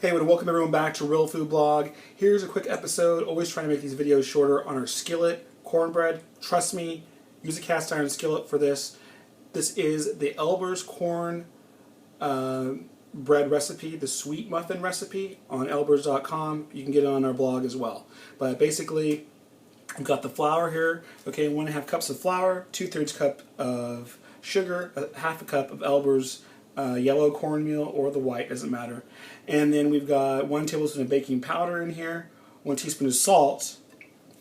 Hey, I want to welcome everyone back to Real Food Blog. Here's a quick episode, always trying to make these videos shorter, on our skillet cornbread. Trust me, use a cast iron skillet for this. This is the Elber's corn bread recipe, the sweet muffin recipe on elbers.com. You can get it on our blog as well. But basically, we've got the flour here. Okay, 1.5 cups of flour, 2/3 cup of sugar, 1/2 cup of Elber's yellow cornmeal or the white, doesn't matter. And then we've got 1 tablespoon of baking powder in here, 1 teaspoon of salt.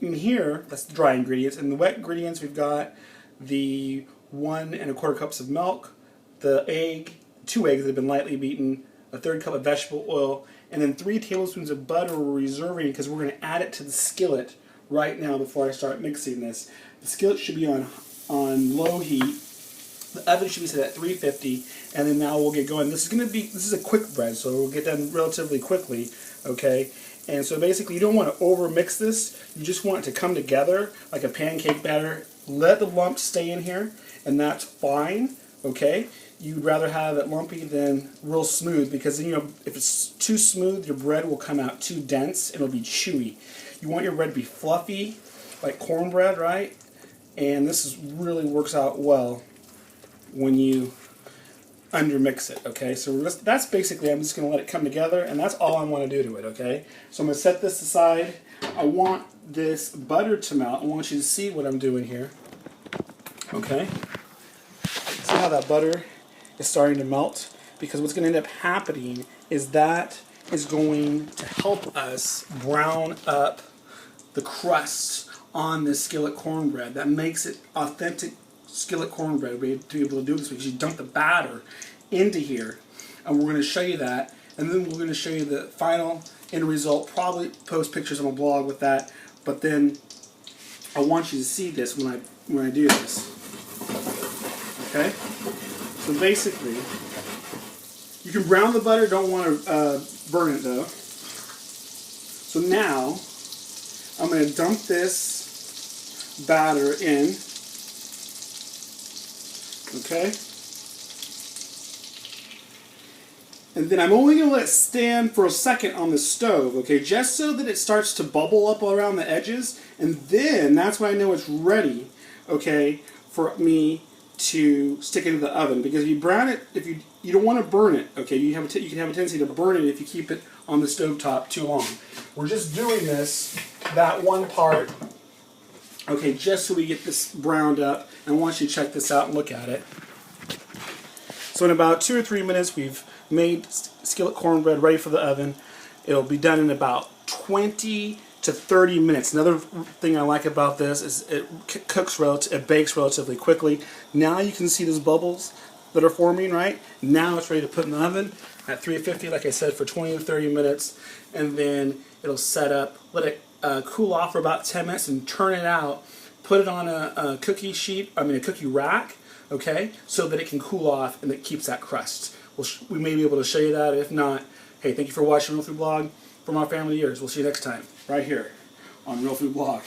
In here, that's the dry ingredients. And the wet ingredients, we've got the 1¼ cups of milk, the egg, 2 eggs that have been lightly beaten, 1/3 cup of vegetable oil, and then 3 tablespoons of butter we're reserving because we're going to add it to the skillet right now before I start mixing this. The skillet should be on low heat. The oven should be set at 350, and then now we'll get going. This is a quick bread, so we'll get done relatively quickly, okay? And so basically you don't want to over mix this. You just want it to come together like a pancake batter. Let the lumps stay in here, and that's fine, okay? You'd rather have it lumpy than real smooth, because then, if it's too smooth, your bread will come out too dense and it'll be chewy. You want your bread to be fluffy, like cornbread, right? And this really works out well when you undermix it, okay? So that's basically, I'm just going to let it come together, and that's all I want to do to it, okay? So I'm going to set this aside. I want this butter to melt. I want you to see what I'm doing here, okay? See how that butter is starting to melt? Because what's going to end up happening is that is going to help us brown up the crust on this skillet cornbread. That makes it authentic skillet cornbread. We're to be able to do this because you dump the batter into here, and we're going to show you that, and then we're going to show you the final end result. Probably post pictures on my blog with that, but then I want you to see this when I do this. Okay, so basically you can brown the butter. Don't want to burn it though. So now I'm going to dump this batter in. Okay, and then I'm only going to let it stand for a second on the stove, okay, just so that it starts to bubble up around the edges, and then that's when I know it's ready, okay, for me to stick it into the oven. Because if you brown it, if you don't want to burn it, okay, you can have a tendency to burn it if you keep it on the stove top too long. We're just doing this, that one part, okay, just so we get this browned up. And I want you to check this out and look at it. So in about 2 or 3 minutes, we've made skillet cornbread ready for the oven. It'll be done in about 20 to 30 minutes. Another thing I like about this is it bakes relatively quickly. Now you can see those bubbles that are forming, right? Now it's ready to put in the oven at 350, like I said, for 20 to 30 minutes. And then it'll set up, let it cool off for about 10 minutes and turn it out. Put it on a cookie rack, okay, so that it can cool off and it keeps that crust. We may be able to show you that. If not, hey, thank you for watching Real Food Blog. From our family to yours. We'll see you next time, right here on Real Food Blog.